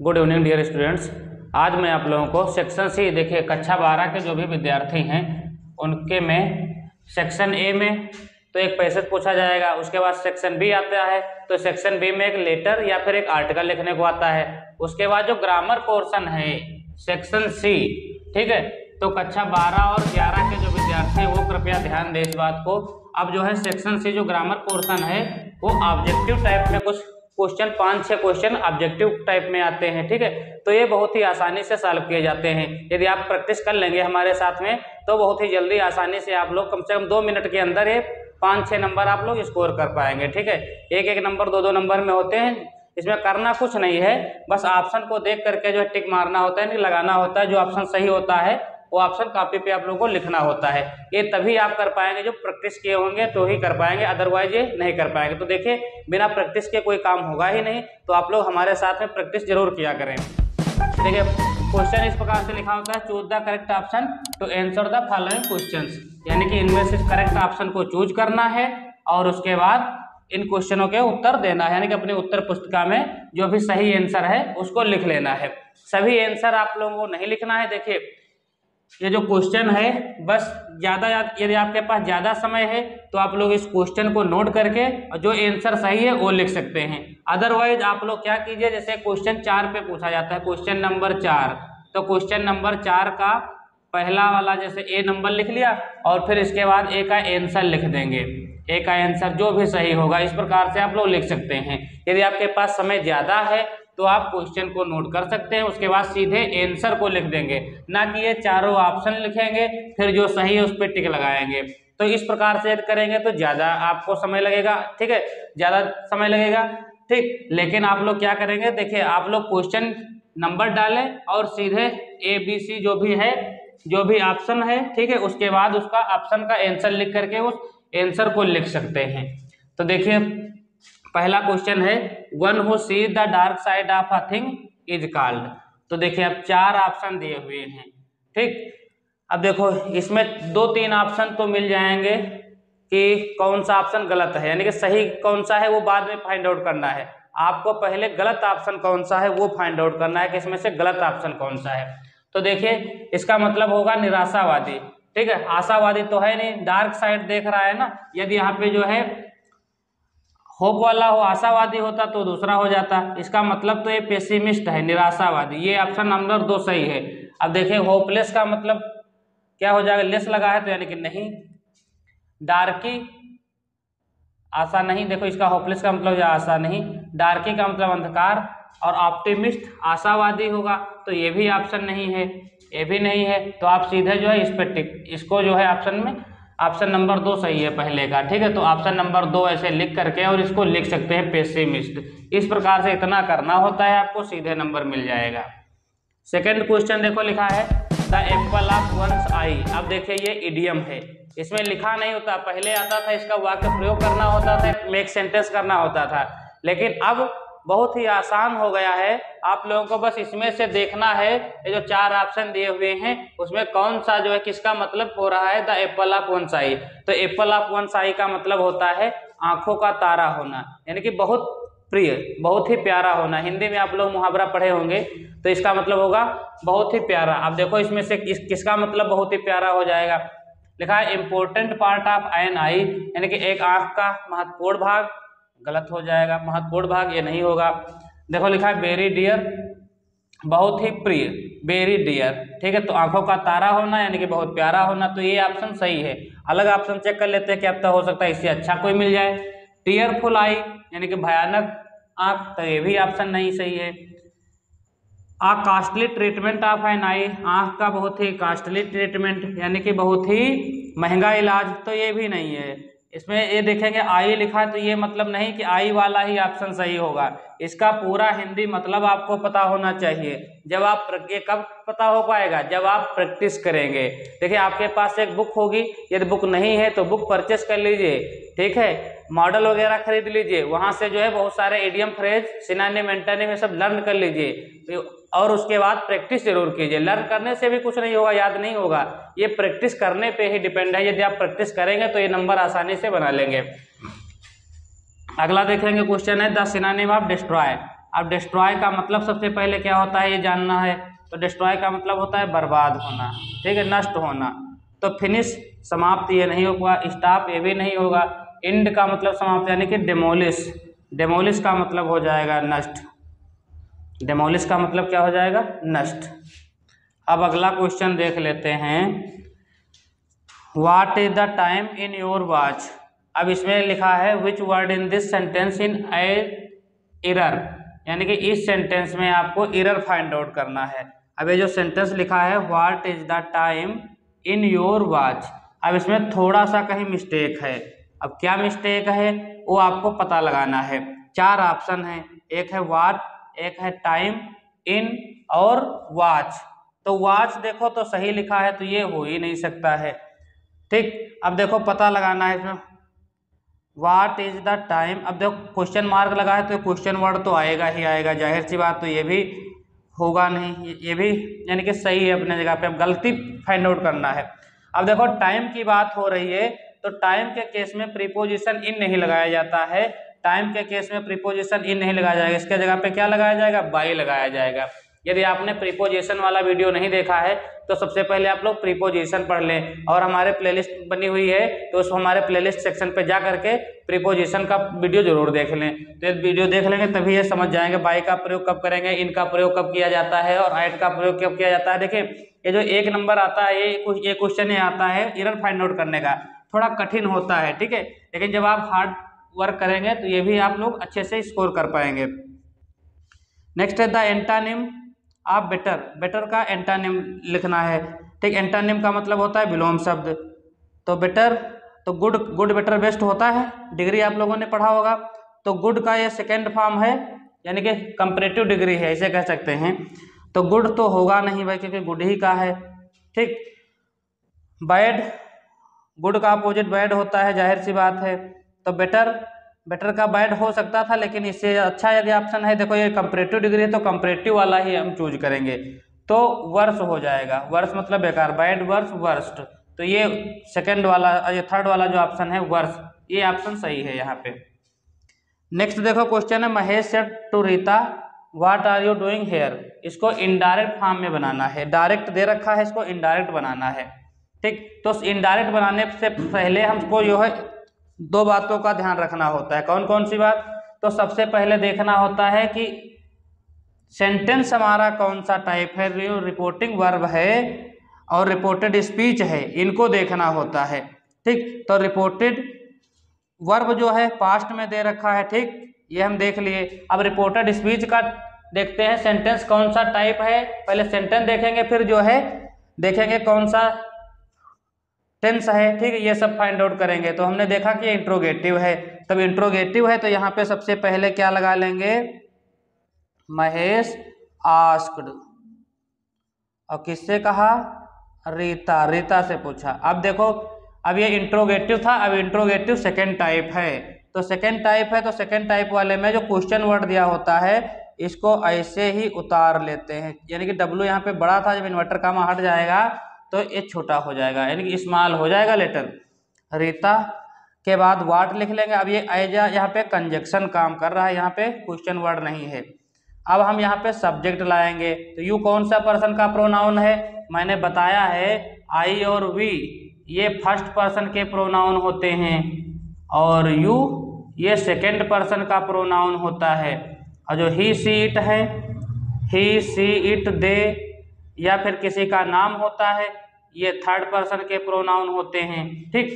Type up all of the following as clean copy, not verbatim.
Good evening dear students. आज मैं आप लोगों को सेक्शन सी, देखिए कक्षा 12 के जो भी विद्यार्थी हैं उनके में सेक्शन ए में तो एक पैसेज पूछा जाएगा। उसके बाद सेक्शन बी आता है, तो सेक्शन बी में एक लेटर या फिर एक आर्टिकल लिखने को आता है। उसके बाद जो ग्रामर पोर्शन है सेक्शन सी, ठीक है, तो कक्षा 12 और 11 के जो विद्यार्थी हैं वो कृपया ध्यान दें इस बात को। अब जो है सेक्शन सी जो ग्रामर पोर्शन है वो ऑब्जेक्टिव टाइप में कुछ क्वेश्चन 5-6 क्वेश्चन ऑब्जेक्टिव टाइप में आते हैं, ठीक है। तो ये बहुत ही आसानी से सॉल्व किए जाते हैं। यदि आप प्रैक्टिस कर लेंगे हमारे साथ में तो बहुत ही जल्दी आसानी से आप लोग कम से कम 2 मिनट के अंदर ये 5-6 नंबर आप लोग स्कोर कर पाएंगे, ठीक है। एक एक नंबर 2-2 नंबर में होते हैं। इसमें करना कुछ नहीं है, बस ऑप्शन को देख करके जो है टिक मारना होता है, नहीं लगाना होता है। जो ऑप्शन सही होता है वो ऑप्शन कॉपी पे आप लोगों को लिखना होता है। ये तभी आप कर पाएंगे जो प्रैक्टिस किए होंगे तो ही कर पाएंगे, अदरवाइज ये नहीं कर पाएंगे। तो देखिए बिना प्रैक्टिस के कोई काम होगा ही नहीं, तो आप लोग हमारे साथ में प्रैक्टिस जरूर किया करें। देखिए क्वेश्चन इस प्रकार से लिखा होता है, choose the correct option to answer the following questions, यानी कि इनमें से करेक्ट ऑप्शन को चूज करना है और उसके बाद इन क्वेश्चनों के उत्तर देना है, यानी कि अपनी उत्तर पुस्तिका में जो भी सही आंसर है उसको लिख लेना है। सभी आंसर आप लोगों को नहीं लिखना है। देखिए ये जो क्वेश्चन है बस ज़्यादा यदि आपके पास ज़्यादा समय है तो आप लोग इस क्वेश्चन को नोट करके जो आंसर सही है वो लिख सकते हैं। अदरवाइज आप लोग क्या कीजिए, जैसे क्वेश्चन 4 पे पूछा जाता है, क्वेश्चन नंबर 4, तो क्वेश्चन नंबर 4 का पहला वाला जैसे ए नंबर लिख लिया और फिर इसके बाद ए का आंसर लिख देंगे, ए का आंसर जो भी सही होगा। इस प्रकार से आप लोग लिख सकते हैं। यदि आपके पास समय ज़्यादा है तो आप क्वेश्चन को नोट कर सकते हैं, उसके बाद सीधे आंसर को लिख देंगे, ना कि ये चारों ऑप्शन लिखेंगे फिर जो सही है उस पर टिक लगाएंगे। तो इस प्रकार से करेंगे तो ज़्यादा आपको समय लगेगा, ठीक है, ज़्यादा समय लगेगा, ठीक। लेकिन आप लोग क्या करेंगे, देखिए आप लोग क्वेश्चन नंबर डालें और सीधे ABC जो भी है, जो भी ऑप्शन है, ठीक है, उसके बाद उसका ऑप्शन का आंसर लिख करके उस आंसर को लिख सकते हैं। तो देखिए पहला क्वेश्चन है, one who seize the dark side of a thing is called. तो देखिए अब 4 ऑप्शन दिए हुए हैं, ठीक। अब देखो इसमें 2-3 ऑप्शन तो मिल जाएंगे कि कौन सा ऑप्शन गलत है, यानी कि सही कौन सा है वो बाद में फाइंड आउट करना है। आपको पहले गलत ऑप्शन कौन सा है वो फाइंड आउट करना है कि इसमें से गलत ऑप्शन कौन सा है। तो देखिए इसका मतलब होगा निराशावादी, ठीक है, आशावादी तो है नहीं, डार्क साइड देख रहा है ना। यदि यहाँ पे जो है होप वाला हो, आशावादी होता तो दूसरा हो जाता। इसका मतलब तो ये पेसिमिस्ट है, निराशावादी। ये ऑप्शन नंबर 2 सही है। अब देखिए होपलेस का मतलब क्या हो जाएगा, लेस लगा है तो यानी कि नहीं। डार्की आशा नहीं, देखो इसका होपलेस का मतलब आशा नहीं, डार्की का मतलब अंधकार, और ऑप्टिमिस्ट आशावादी होगा तो ये भी ऑप्शन नहीं है, ये भी नहीं है। तो आप सीधे जो है इस पर टिक, इसको जो है ऑप्शन में ऑप्शन नंबर 2 सही है पहले का, ठीक है। तो ऑप्शन नंबर 2 ऐसे लिख करके और इसको लिख सकते हैं पेसिमिस्ट। इस प्रकार से इतना करना होता है, आपको सीधे नंबर मिल जाएगा। सेकंड क्वेश्चन देखो लिखा है, the apple of one's eye. अब देखिए ये इडियम है, इसमें लिखा नहीं होता, पहले आता था इसका वाक्य प्रयोग करना होता था, मेक सेंटेंस करना होता था, लेकिन अब बहुत ही आसान हो गया है। आप लोगों को बस इसमें से देखना है, ये जो 4 ऑप्शन दिए हुए हैं उसमें कौन सा जो है किसका मतलब हो रहा है, द एप्पल ऑफ वन आई। तो एप्पल ऑफ वन आई का मतलब होता है आंखों का तारा होना, यानी कि बहुत प्रिय, बहुत ही प्यारा होना। हिंदी में आप लोग मुहावरा पढ़े होंगे, तो इसका मतलब होगा बहुत ही प्यारा। अब देखो इसमें से किसका मतलब बहुत ही प्यारा हो जाएगा। लिखा है इम्पोर्टेंट पार्ट ऑफ एन आई, यानी कि एक आंख का महत्वपूर्ण भाग, गलत हो जाएगा, महत्वपूर्ण भाग ये नहीं होगा। देखो लिखा है वेरी डियर, बहुत ही प्रिय, वेरी डियर, ठीक है। तो आंखों का तारा होना यानी कि बहुत प्यारा होना, तो ये ऑप्शन सही है। अलग ऑप्शन चेक कर लेते हैं, क्या पता हो सकता है इससे अच्छा कोई मिल जाए। टीयरफुल आई यानी कि भयानक आंख, तो ये भी ऑप्शन नहीं सही है। आ कॉस्टली ट्रीटमेंट ऑफ एन आई, आंख का बहुत ही कॉस्टली ट्रीटमेंट यानी कि बहुत ही महंगा इलाज, तो ये भी नहीं है। इसमें ये देखेंगे आई लिखा है तो ये मतलब नहीं कि आई वाला ही ऑप्शन सही होगा, इसका पूरा हिंदी मतलब आपको पता होना चाहिए। जब आप ये कब पता हो पाएगा, जब आप प्रैक्टिस करेंगे। देखिए आपके पास एक बुक होगी, यदि बुक नहीं है तो बुक परचेस कर लीजिए, ठीक है, मॉडल वगैरह खरीद लीजिए, वहां से जो है बहुत सारे इडियम फ्रेज, सिनोनिम एंटोनिम ये सब लर्न कर लीजिए और उसके बाद प्रैक्टिस जरूर कीजिए। लर्न करने से भी कुछ नहीं होगा, याद नहीं होगा, ये प्रैक्टिस करने पे ही डिपेंड है। यदि आप प्रैक्टिस करेंगे तो ये नंबर आसानी से बना लेंगे। अगला देखेंगे क्वेश्चन है द सिनोनिम ऑफ डिस्ट्रॉय। अब डिस्ट्रॉय का मतलब सबसे पहले क्या होता है ये जानना है। तो डिस्ट्रॉय का मतलब होता है बर्बाद होना, ठीक है, नष्ट होना। तो फिनिश समाप्त ये नहीं होगा, स्टॉप ये भी नहीं होगा। एंड का मतलब समाप्त यानी कि डेमोलिश, डेमोलिश का मतलब हो जाएगा नष्ट, डेमोलिश का मतलब क्या हो जाएगा, नष्ट। अब अगला क्वेश्चन देख लेते हैं, what is the time in your watch. अब इसमें लिखा है which word in this sentence in A error, यानी कि इस सेंटेंस में आपको एरर फाइंड आउट करना है। अब ये जो सेंटेंस लिखा है what is the time in your watch, अब इसमें थोड़ा सा कहीं मिस्टेक है। अब क्या मिस्टेक है वो आपको पता लगाना है। 4 ऑप्शन है, एक है व्हाट, एक है टाइम, इन और वॉच। तो वॉच देखो तो सही लिखा है, तो ये हो ही नहीं सकता है, ठीक। अब देखो पता लगाना है इसमें व्हाट इज द टाइम। अब देखो क्वेश्चन मार्क लगा है तो क्वेश्चन वर्ड तो आएगा ही आएगा, जाहिर सी बात, तो ये भी होगा नहीं, ये भी यानी कि सही है अपने जगह पे। अब गलती फाइंड आउट करना है। अब देखो टाइम की बात हो रही है तो टाइम के केस में प्रीपोजिशन इन नहीं लगाया जाता है, टाइम के केस में प्रीपोजिशन इन नहीं लगाया जाएगा, इसके जगह पे क्या लगाया जाएगा, बाई लगाया जाएगा। यदि आपने प्रीपोजिशन वाला वीडियो नहीं देखा है तो सबसे पहले आप लोग प्रीपोजिशन पढ़ लें, और हमारे प्लेलिस्ट बनी हुई है तो उस हमारे प्लेलिस्ट सेक्शन पे जा करके प्रीपोजिशन का वीडियो जरूर देख लें। तो वीडियो देख लेंगे तभी ये समझ जाएंगे बाई का प्रयोग कब करेंगे, इनका प्रयोग कब किया जाता है और एट का प्रयोग कब किया जाता है। देखिए ये जो 1 नंबर आता है ये क्वेश्चन ये आता है एरर फाइंड आउट करने का, थोड़ा कठिन होता है, ठीक है, लेकिन जब आप हार्ड वर्क करेंगे तो ये भी आप लोग अच्छे से स्कोर कर पाएंगे। नेक्स्ट है द एंटानिम आप बेटर, बेटर का एंटानिम लिखना है, ठीक। एंटानिम का मतलब होता है विलोम शब्द। तो बेटर, तो गुड, गुड बेटर बेस्ट होता है, डिग्री आप लोगों ने पढ़ा होगा। तो गुड का ये सेकेंड फॉर्म है, यानी कि कंपैरेटिव डिग्री है, इसे कह सकते हैं। तो गुड तो होगा नहीं भाई, क्योंकि गुड ही का है, ठीक। बैड, गुड का अपोजिट बैड होता है, जाहिर सी बात है। तो बेटर, बेटर का बैड हो सकता था, लेकिन इससे अच्छा यदि ऑप्शन है, देखो ये कंपैरेटिव डिग्री है तो कंपैरेटिव वाला ही हम चूज करेंगे, तो वर्स हो जाएगा। वर्स मतलब बेकार, बैड वर्स वर्स्ट, तो ये सेकंड वाला, ये थर्ड वाला जो ऑप्शन है वर्स, ये ऑप्शन सही है यहाँ पे। नेक्स्ट देखो क्वेश्चन है Mahesh said to Rita what are you doing here. इसको इनडायरेक्ट फॉर्म में बनाना है, डायरेक्ट दे रखा है, इसको इनडायरेक्ट बनाना है, ठीक। तो इनडायरेक्ट बनाने से पहले हमको जो है 2 बातों का ध्यान रखना होता है। कौन कौन सी बात? तो सबसे पहले देखना होता है कि सेंटेंस हमारा कौन सा टाइप है, रिपोर्टिंग वर्ब है और रिपोर्टेड स्पीच है, इनको देखना होता है, ठीक। तो रिपोर्टेड वर्ब जो है पास्ट में दे रखा है, ठीक, ये हम देख लिए। अब रिपोर्टेड स्पीच का देखते हैं सेंटेंस कौन सा टाइप है, पहले सेंटेंस देखेंगे फिर जो है देखेंगे कौन सा टेंस है, ठीक है, ये सब फाइंड आउट करेंगे। तो हमने देखा कि इंट्रोगेटिव है, तब इंट्रोगेटिव है तो यहाँ पे सबसे पहले क्या लगा लेंगे, महेश आस्क्ड, और किससे कहा, रीता, रीता से पूछा। अब देखो अब ये इंट्रोगेटिव था, अब इंट्रोगेटिव सेकेंड टाइप है, तो सेकेंड टाइप है तो सेकेंड टाइप वाले में जो क्वेश्चन वर्ड दिया होता है इसको ऐसे ही उतार लेते हैं, यानी कि डब्ल्यू यहाँ पे बड़ा था, जब इन्वर्टर कामा हट जाएगा तो ये छोटा हो जाएगा, यानी कि स्मॉल हो जाएगा लेटर। रीता के बाद वाट लिख लेंगे। अब ये एजा यहाँ पे कंजक्शन काम कर रहा है, यहाँ पे क्वेश्चन वर्ड नहीं है। अब हम यहाँ पे सब्जेक्ट लाएंगे, तो यू कौन सा पर्सन का प्रोनाउन है, मैंने बताया है आई और वी ये फर्स्ट पर्सन के प्रोनाउन होते हैं, और यू ये सेकेंड पर्सन का प्रोनाउन होता है, और जो ही सी इट है, ही सी इट दे या फिर किसी का नाम होता है, ये थर्ड पर्सन के प्रोनाउन होते हैं, ठीक।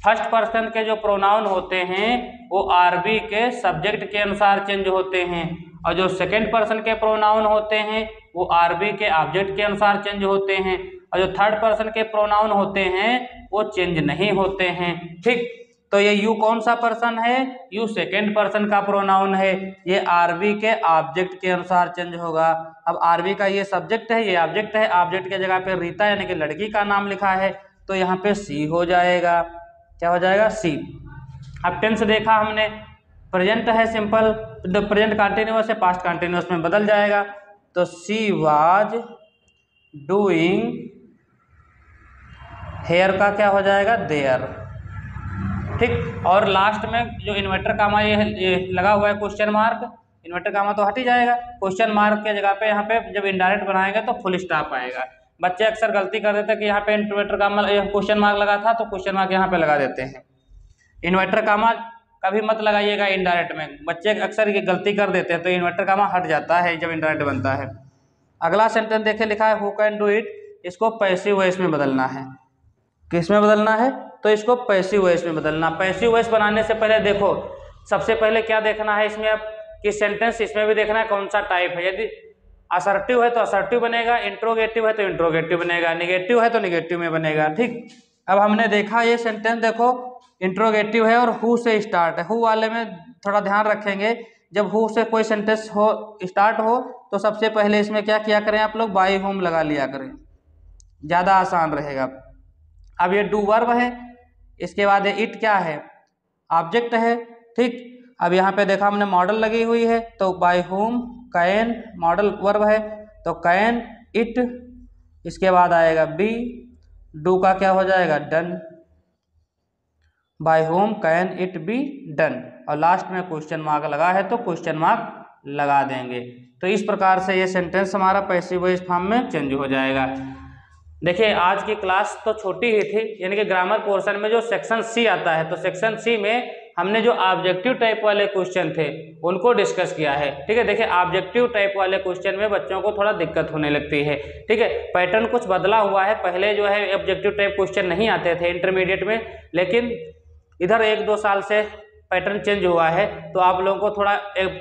फर्स्ट पर्सन के जो प्रोनाउन होते हैं वो आरबी के सब्जेक्ट के अनुसार चेंज होते हैं, और जो सेकेंड पर्सन के प्रोनाउन होते हैं वो आरबी के ऑब्जेक्ट के अनुसार चेंज होते हैं, और जो थर्ड पर्सन के प्रोनाउन होते हैं वो चेंज नहीं होते हैं, ठीक। तो ये यू कौन सा पर्सन है, यू सेकेंड पर्सन का प्रोनाउन है, ये आरबी के ऑब्जेक्ट के अनुसार चेंज होगा। अब आरबी का ये सब्जेक्ट है, ये ऑब्जेक्ट है, ऑब्जेक्ट के जगह पे रीता यानी कि लड़की का नाम लिखा है, तो यहाँ पे सी हो जाएगा, क्या हो जाएगा, सी। अब टेंस देखा हमने, प्रेजेंट है सिंपल, तो प्रेजेंट कंटिन्यूअस है, पास्ट कंटिन्यूअस में बदल जाएगा, तो सी वाज डूइंग, हेयर का क्या हो जाएगा, देयर, ठीक। और लास्ट में जो इन्वर्टर कामा ये लगा हुआ है क्वेश्चन मार्क, इन्वर्टेड कामा तो हट ही जाएगा। क्वेश्चन मार्क के जगह पे यहाँ पे जब इनडायरेक्ट बनाएंगे तो फुल स्टॉप आएगा। बच्चे अक्सर गलती कर देते हैं कि यहाँ पे इन्वर्टर कामा क्वेश्चन मार्क लगा था तो क्वेश्चन मार्क यहाँ पे लगा देते हैं। इन्वर्टर कामा कभी मत लगाइएगा इनडायरेक्ट में, बच्चे अक्सर ये गलती कर देते हैं, तो इन्वर्टर कामा हट जाता है जब इनडायरेक्ट बनता है। अगला सेंटेंस देखिए लिखा है हु कैन डू इट, इसको पैसिव वॉइस में बदलना है। किस में बदलना है? तो इसको पैसिव वॉइस में बदलना। पैसिव वॉइस बनाने से पहले देखो सबसे पहले क्या देखना है इसमें, अब कि सेंटेंस इसमें भी देखना है कौन सा टाइप है। यदि असर्टिव है तो असर्टिव बनेगा, इंट्रोगेटिव है तो इंट्रोगेटिव बनेगा, निगेटिव है तो निगेटिव में बनेगा। ठीक, अब हमने देखा ये सेंटेंस देखो इंट्रोगेटिव है और हु से स्टार्ट है। हु वाले में थोड़ा ध्यान रखेंगे, जब हु से कोई सेंटेंस हो स्टार्ट हो तो सबसे पहले इसमें क्या किया करें आप लोग, बाय होम लगा लिया करें, ज़्यादा आसान रहेगा। अब ये डू वर्ब है, इसके बाद ये इट क्या है, ऑब्जेक्ट है। ठीक, अब यहाँ पे देखा हमने मॉडल लगी हुई है, तो by whom can modal verb है तो कैन इट, इसके बाद आएगा बी, डू का क्या हो जाएगा done, by whom can it be done, और लास्ट में क्वेश्चन मार्क लगा है तो क्वेश्चन मार्क लगा देंगे। तो इस प्रकार से ये सेंटेंस हमारा पैसिव वॉइस फॉर्म में चेंज हो जाएगा। देखिए आज की क्लास तो छोटी ही थी, यानी कि ग्रामर पोर्शन में जो सेक्शन सी आता है, तो सेक्शन सी में हमने जो ऑब्जेक्टिव टाइप वाले क्वेश्चन थे उनको डिस्कस किया है। ठीक है, देखिए ऑब्जेक्टिव टाइप वाले क्वेश्चन में बच्चों को थोड़ा दिक्कत होने लगती है। ठीक है, पैटर्न कुछ बदला हुआ है, पहले जो है ऑब्जेक्टिव टाइप क्वेश्चन नहीं आते थे इंटरमीडिएट में, लेकिन इधर 1-2 साल से पैटर्न चेंज हुआ है, तो आप लोगों को थोड़ा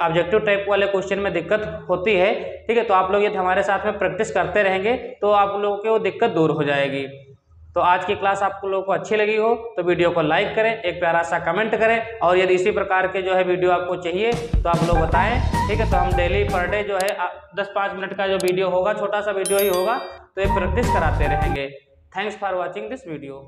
ऑब्जेक्टिव टाइप वाले क्वेश्चन में दिक्कत होती है। ठीक है, तो आप लोग ये हमारे साथ में प्रैक्टिस करते रहेंगे तो आप लोगों की वो दिक्कत दूर हो जाएगी। तो आज की क्लास आप लोगों को अच्छी लगी हो तो वीडियो को लाइक करें, एक प्यारा सा कमेंट करें, और यदि इसी प्रकार के जो है वीडियो आपको चाहिए तो आप लोग बताएं। ठीक है, तो हम डेली पर डे जो है 10-5 मिनट का जो वीडियो होगा, छोटा सा वीडियो ही होगा, तो ये प्रैक्टिस कराते रहेंगे। Thanks for watching this video.